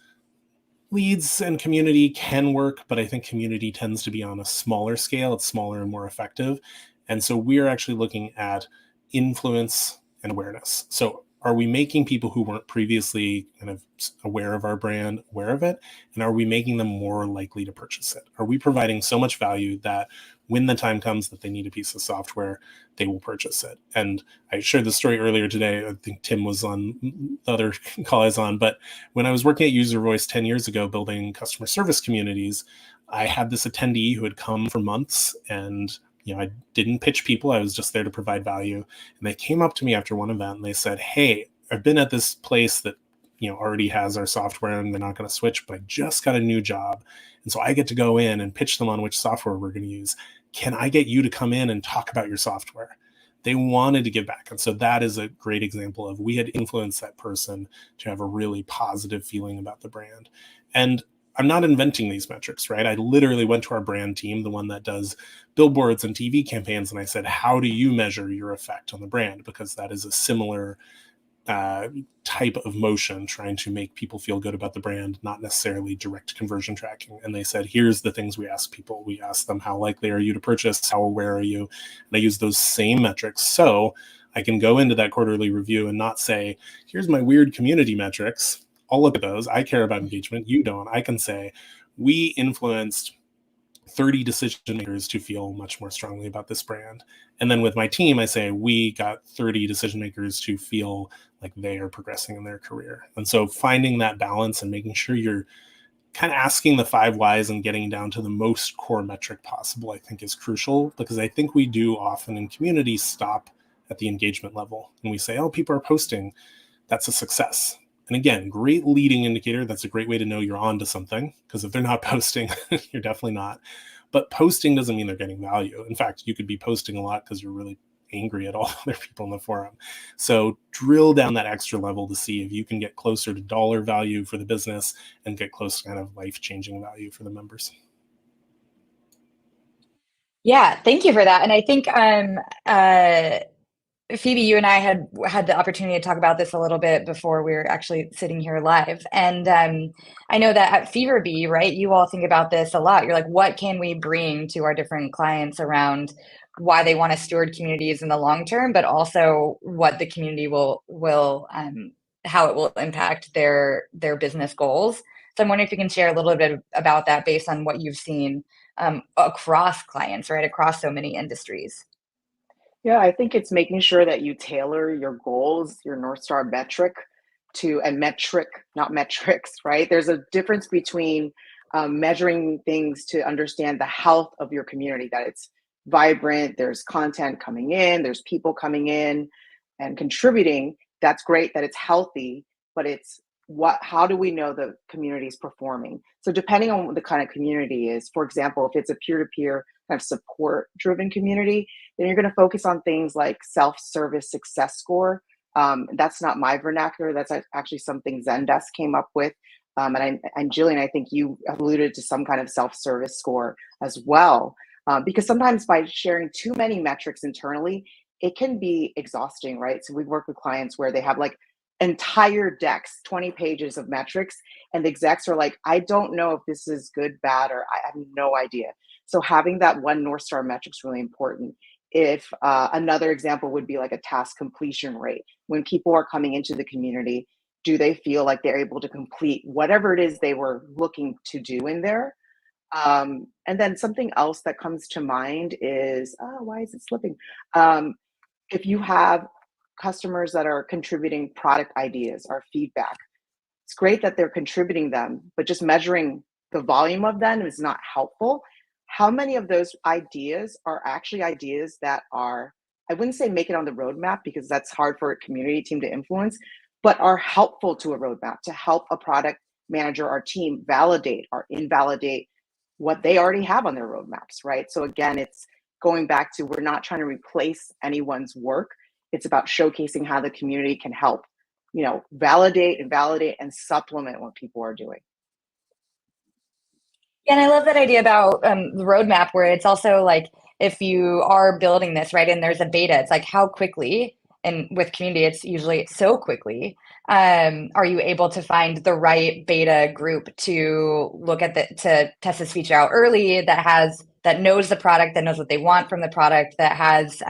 Leads and community can work, but I think community tends to be on a smaller scale. It's smaller and more effective. And so we're actually looking at influence and awareness. So are we making people who weren't previously kind of aware of our brand aware of it? And are we making them more likely to purchase it? Are we providing so much value that when the time comes that they need a piece of software, they will purchase it? And I shared the story earlier today. I think Tim was on the other call I was on. But when I was working at User Voice 10 years ago, building customer service communities, I had this attendee who had come for months and I didn't pitch people. I was just there to provide value. And they came up to me after one event and they said, hey, I've been at this place that, already has our software and they're not going to switch, but I just got a new job. And so I get to go in and pitch them on which software we're going to use. Can I get you to come in and talk about your software? They wanted to give back. And so that is a great example of we had influenced that person to have a really positive feeling about the brand. And I'm not inventing these metrics, right? I literally went to our brand team, the one that does billboards and TV campaigns, and I said, how do you measure your effect on the brand? Because that is a similar type of motion, trying to make people feel good about the brand, not necessarily direct conversion tracking. And they said, here's the things we ask people. We ask them, how likely are you to purchase? How aware are you? And I use those same metrics. So I can go into that quarterly review and not say, here's my weird community metrics. I'll look at those. I care about engagement. You don't. I can say, we influenced 30 decision makers to feel much more strongly about this brand. And then with my team, I say, we got 30 decision makers to feel like they are progressing in their career. And so finding that balance and making sure you're kind of asking the 5 whys and getting down to the most core metric possible, I think is crucial, because I think we do often in communities stop at the engagement level and we say, oh, people are posting. That's a success. And again, great leading indicator. That's a great way to know you're on to something, because if they're not posting, you're definitely not. But posting doesn't mean they're getting value. In fact, you could be posting a lot because you're really angry at all other people in the forum. So drill down that extra level to see if you can get closer to dollar value for the business and get close to kind of life-changing value for the members. Yeah, thank you for that. And I think Phoebe, you and I had the opportunity to talk about this a little bit before we were actually sitting here live. And I know that at Fever Bee, right, you all think about this a lot. You're like, what can we bring to our different clients around why they want to steward communities in the long term, but also what the community will how it will impact their business goals. So I'm wondering if you can share a little bit about that based on what you've seen across clients, right, across so many industries. Yeah, I think it's making sure that you tailor your goals, your North Star metric to a metric, not metrics, right? There's a difference between measuring things to understand the health of your community, that it's vibrant, there's content coming in, there's people coming in and contributing. That's great that it's healthy, but it's how do we know the community is performing? So depending on what the kind of community is, for example, if it's a peer-to-peer kind of support driven community, then you're going to focus on things like self-service success score. That's not my vernacular. That's actually something Zendesk came up with. And Jillian, I think you alluded to some kind of self-service score as well. Because sometimes by sharing too many metrics internally, it can be exhausting, right? So we work with clients where they have like entire decks, 20 pages of metrics, and the execs are like, I don't know if this is good, bad, or I have no idea. So having that one North Star metric is really important. If another example would be like a task completion rate. When people are coming into the community, do they feel like they're able to complete whatever it is they were looking to do in there? And then something else that comes to mind is, oh, why is it slipping? If you have customers that are contributing product ideas or feedback, it's great that they're contributing them, but just measuring the volume of them is not helpful. How many of those ideas are actually ideas that are, I wouldn't say make it on the roadmap because that's hard for a community team to influence, but are helpful to a roadmap to help a product manager or team validate or invalidate what they already have on their roadmaps, right? So again, it's going back to, we're not trying to replace anyone's work. It's about showcasing how the community can help, validate and supplement what people are doing. Yeah, and I love that idea about the roadmap, where it's also like, if you are building this, right, and there's a beta, it's like, how quickly, and with community, it's usually so quickly, are you able to find the right beta group to look at to test this feature out early, that knows the product, that knows what they want from the product, that has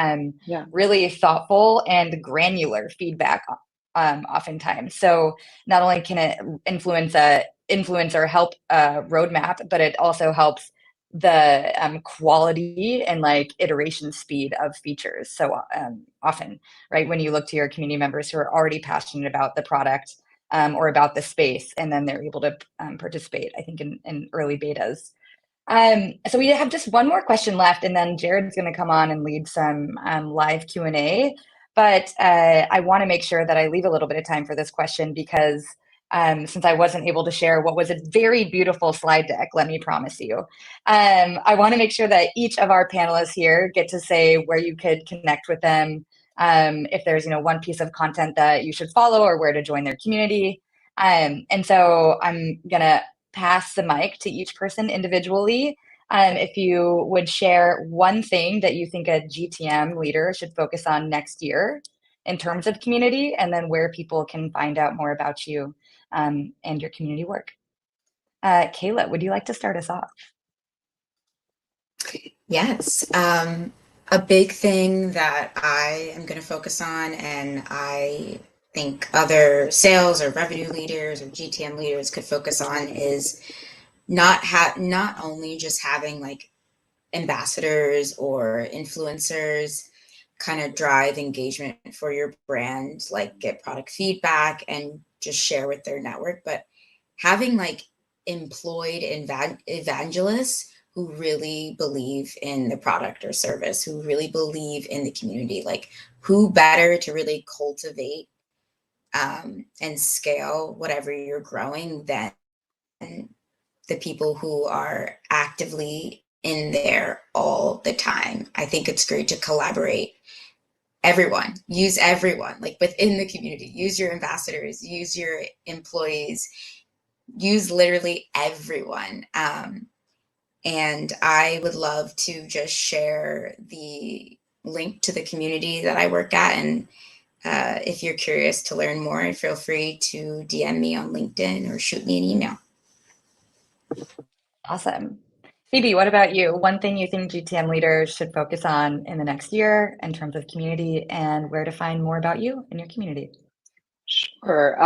really thoughtful and granular feedback oftentimes. So not only can it influence or help a roadmap, but it also helps the quality and like iteration speed of features. So often, right, when you look to your community members who are already passionate about the product or about the space, and then they're able to participate, I think, in early betas. So we have just one more question left, and then Jared's going to come on and lead some live Q&A. But I want to make sure that I leave a little bit of time for this question, because since I wasn't able to share what was a very beautiful slide deck, let me promise you, I want to make sure that each of our panelists here get to say where you could connect with them, if there's one piece of content that you should follow, or where to join their community. And so I'm going to pass the mic to each person individually. If you would share one thing that you think a GTM leader should focus on next year in terms of community, and then where people can find out more about you and your community work. Kayla, would you like to start us off? Yes. A big thing that I am going to focus on, and I think other sales or revenue leaders or GTM leaders could focus on, is not only just having like ambassadors or influencers kind of drive engagement for your brand, like get product feedback and just share with their network, but having like employed evangelists who really believe in the product or service, who really believe in the community. Like, who better to really cultivate and scale whatever you're growing than the people who are actively in there all the time. I think it's great to collaborate. Use everyone, like within the community. Use your ambassadors, use your employees, use literally everyone. And I would love to just share link to the community that I work at. And if you're curious to learn more, feel free to DM me on LinkedIn or shoot me an email. Awesome. Phoebe, what about you? One thing you think GTM leaders should focus on in the next year in terms of community, and where to find more about you and your community? Sure.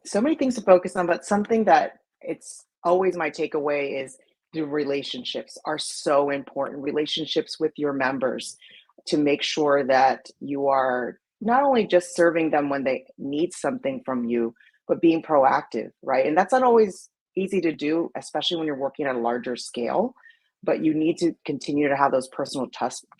So many things to focus on, but something that it's always my takeaway is the relationships are so important. Relationships with your members, to make sure that you are not only just serving them when they need something from you, but being proactive, right? And that's not always easy to do, especially when you're working at a larger scale, but you need to continue to have those personal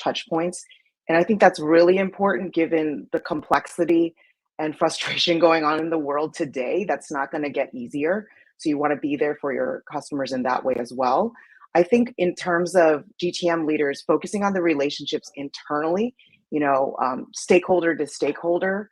touch points. And I think that's really important given the complexity and frustration going on in the world today. That's not going to get easier. So you want to be there for your customers in that way as well. I think in terms of GTM leaders, focusing on the relationships internally, stakeholder to stakeholder,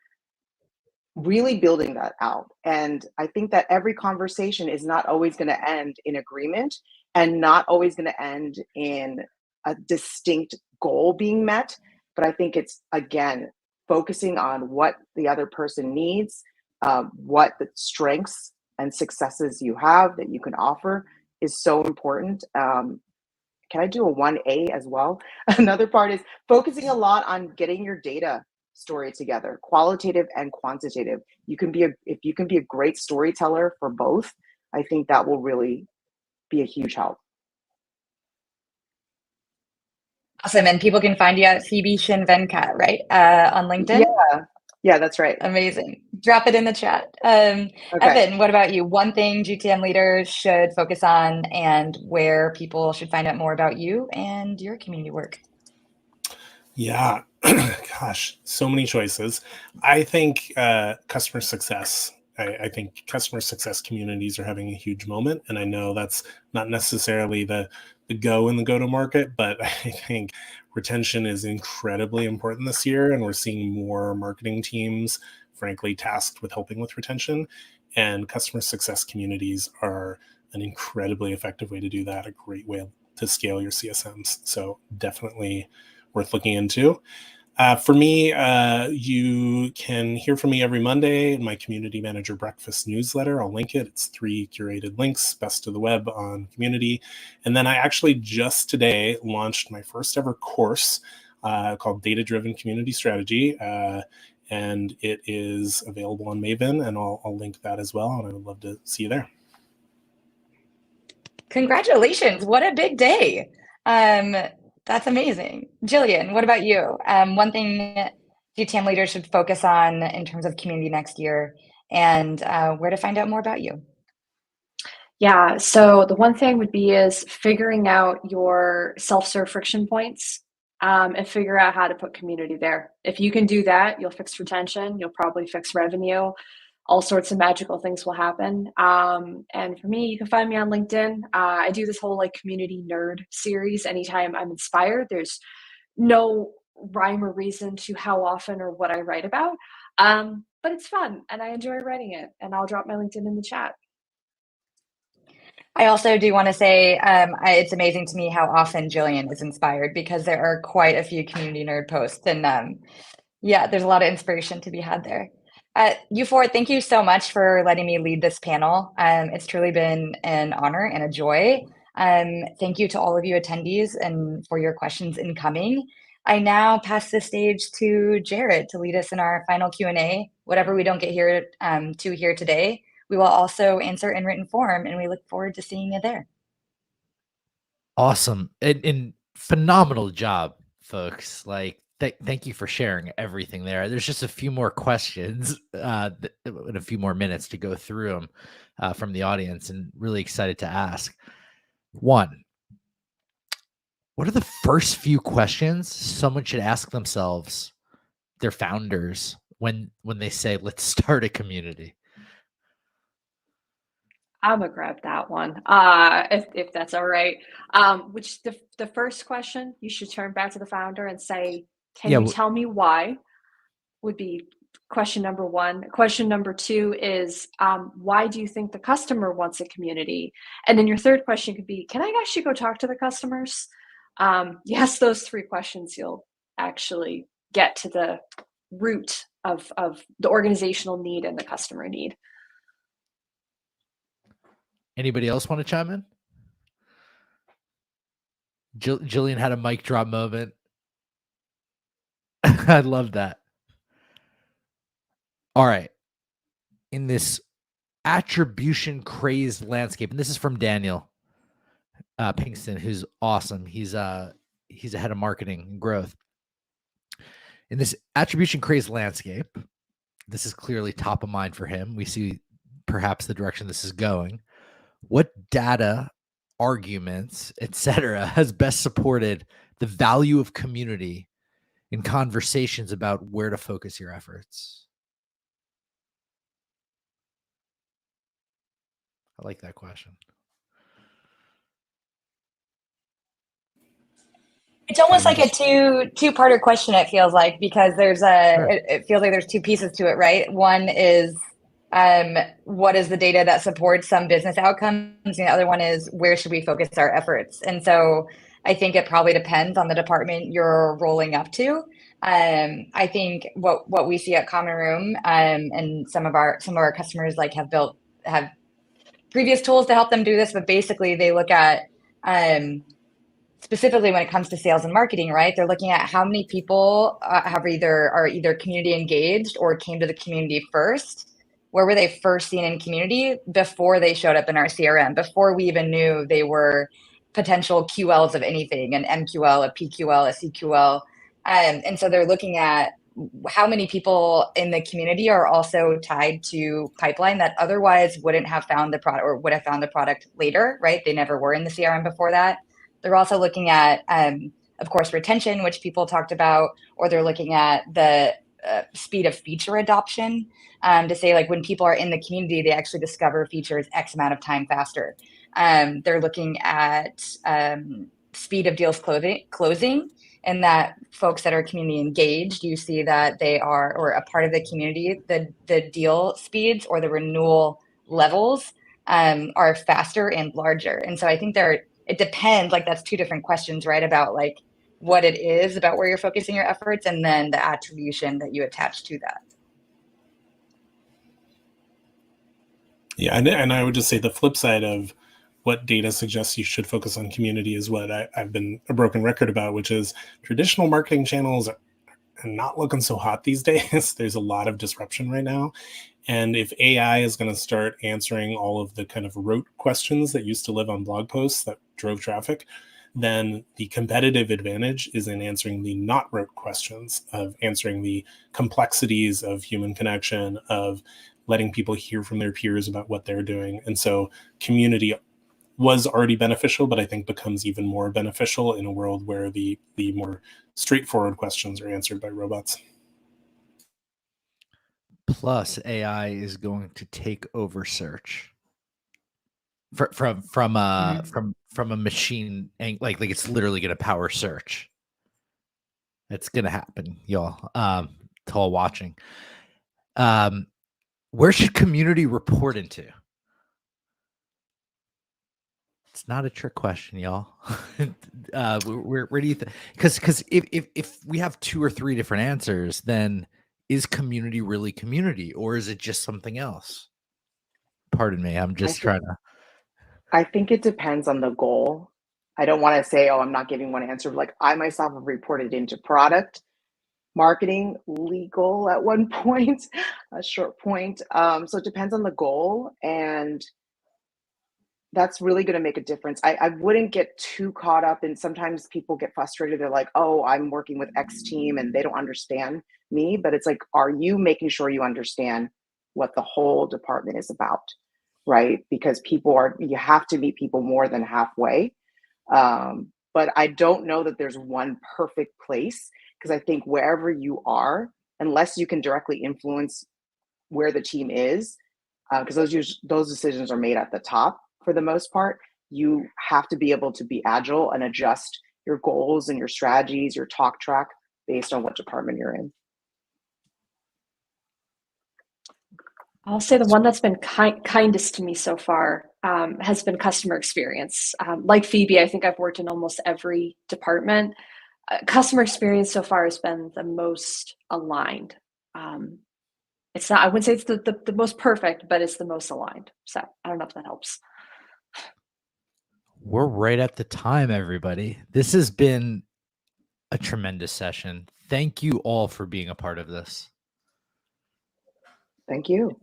really building that out. And I think that every conversation is not always going to end in agreement, and not always going to end in a distinct goal being met. But I think it's, again, focusing on what the other person needs, what the strengths and successes you have that you can offer is so important. Can I do a 1A as well? Another part is focusing a lot on getting your data story together, qualitative and quantitative. If you can be a great storyteller for both, I think that will really be a huge help. Awesome. And people can find you at Phoebe Shin Venkat, right? On LinkedIn? Yeah, that's right. Amazing. Drop it in the chat. Okay. Evan, what about you? One thing GTM leaders should focus on, and where people should find out more about you and your community work? Yeah, gosh, so many choices. I think customer success. I think customer success communities are having a huge moment, and I know that's not necessarily the go in the go-to-market, but I think retention is incredibly important this year, and we're seeing more marketing teams, frankly, tasked with helping with retention, and customer success communities are an incredibly effective way to do that, a great way to scale your CSMs. So definitely worth looking into. For me, you can hear from me every Monday in my Community Manager Breakfast newsletter. I'll link it. It's 3 curated links, best of the web on community. And then I actually just today launched my first ever course called Data Driven Community Strategy. And it is available on Maven, and I'll link that as well. And I would love to see you there. Congratulations. What a big day. That's amazing. Jillian, what about you? One thing GTM leaders should focus on in terms of community next year, and where to find out more about you? Yeah, so the one thing would be is figuring out your self-serve friction points, and figure out how to put community there. If you can do that, you'll fix retention, you'll probably fix revenue, all sorts of magical things will happen. And for me, you can find me on LinkedIn. I do this whole community nerd series anytime I'm inspired. There's no rhyme or reason to how often or what I write about, but it's fun and I enjoy writing it. And I'll drop my LinkedIn in the chat. I also do want to say it's amazing to me how often Jillian is inspired, because there are quite a few community nerd posts, and yeah, there's a lot of inspiration to be had there. You four, thank you so much for letting me lead this panel. It's truly been an honor and a joy. Thank you to all of you attendees and for your questions incoming. I now pass the stage to Jared to lead us in our final Q&A. Whatever we don't get here here today, we will also answer in written form, and we look forward to seeing you there. Awesome. And phenomenal job, folks. Thank you for sharing everything there. There's just a few more questions and a few more minutes to go through them from the audience, and really excited to ask. One, what are the first few questions someone should ask themselves, their founders, when they say, let's start a community? I'm gonna grab that one, if that's all right. Which the first question you should turn back to the founder and say, "Can you tell me why?" Would be question number one. Question number two is, why do you think the customer wants a community? And then your third question could be, can I actually go talk to the customers? You ask those 3 questions, you'll actually get to the root of the organizational need and the customer need. Anybody else want to chime in? Jillian had a mic drop moment. I love that. All right. In this attribution crazed landscape, and this is from Daniel Pinkston, who's awesome. He's a head of marketing and growth. In this attribution crazed landscape, this is clearly top of mind for him. We see perhaps the direction this is going. What data, arguments, etc., has best supported the value of community in conversations about where to focus your efforts? I like that question. It's almost like a two-parter question, it feels like, because there's it feels like there's two pieces to it, right? One is what is the data that supports some business outcomes? And the other one is where should we focus our efforts? And so I think it probably depends on the department you're rolling up to. I think what we see at Common Room and some of our customers like have previous tools to help them do this, but basically they look at specifically when it comes to sales and marketing, right? They're looking at how many people are either community engaged or came to the community first. Where were they first seen in community before they showed up in our CRM, before we even knew they were potential QLs of anything, an MQL, a PQL, a CQL. And so they're looking at how many people in the community are also tied to pipeline that otherwise wouldn't have found the product or would have found the product later, right? They never were in the CRM before that. They're also looking at, of course, retention, which people talked about, or they're looking at the speed of feature adoption to say, like, when people are in the community, they actually discover features X amount of time faster. They're looking at speed of deals closing, and that folks that are community engaged, you see that they are, or a part of the community, the deal speeds or the renewal levels are faster and larger. And so I think it depends, like that's two different questions, right? About like what it is about where you're focusing your efforts and then the attribution that you attach to that. Yeah, and I would just say the flip side of what data suggests you should focus on community is what I've been a broken record about, which is traditional marketing channels are not looking so hot these days. There's a lot of disruption right now. And if AI is going to start answering all of the kind of rote questions that used to live on blog posts that drove traffic, then the competitive advantage is in answering the not rote questions, of answering the complexities of human connection, of letting people hear from their peers about what they're doing. And so community was already beneficial, but I think becomes even more beneficial in a world where the more straightforward questions are answered by robots. Plus, AI is going to take over search from a machine, like it's literally going to power search. It's going to happen, y'all. To all watching, where should community report into? It's not a trick question, y'all. Where do you think? Because if we have two or three different answers, then is community really community, or is it just something else? Pardon me, I'm just trying to. I think it depends on the goal. I don't want to say, oh, I'm not giving one answer. Like I myself have reported into product, marketing, legal at one point, a short point. So it depends on the goal, and that's really going to make a difference. I wouldn't get too caught up in, sometimes people get frustrated. They're like, oh, I'm working with X team and they don't understand me. But it's like, are you making sure you understand what the whole department is about? Right? Because you have to meet people more than halfway. But I don't know that there's one perfect place, because I think wherever you are, unless you can directly influence where the team is, because those decisions are made at the top for the most part, you have to be able to be agile and adjust your goals and your strategies, your talk track based on what department you're in. I'll say the one that's been kindest to me so far has been customer experience. Like Phoebe, I think I've worked in almost every department. customer experience so far has been the most aligned. It's not, I wouldn't say it's the most perfect, but it's the most aligned. So I don't know if that helps. We're right at the time, everybody. This has been a tremendous session. Thank you all for being a part of this. Thank you.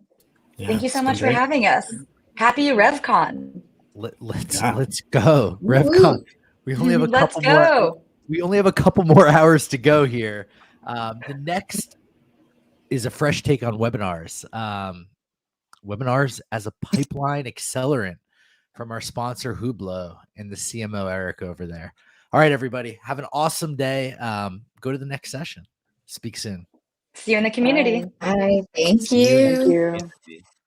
Yeah, Thank you so it's much been for great. having us. Happy RevCon. Let's go. Woo. RevCon. We only have a Let's couple more. go. We only have a couple more hours to go here. The next is a fresh take on webinars. Webinars as a pipeline accelerant from our sponsor Hublot and the CMO Eric over there. All right, everybody, have an awesome day. Go to the next session. Speak soon. See you in the community. Bye. Bye. Thank See you in the Thank you. you. community.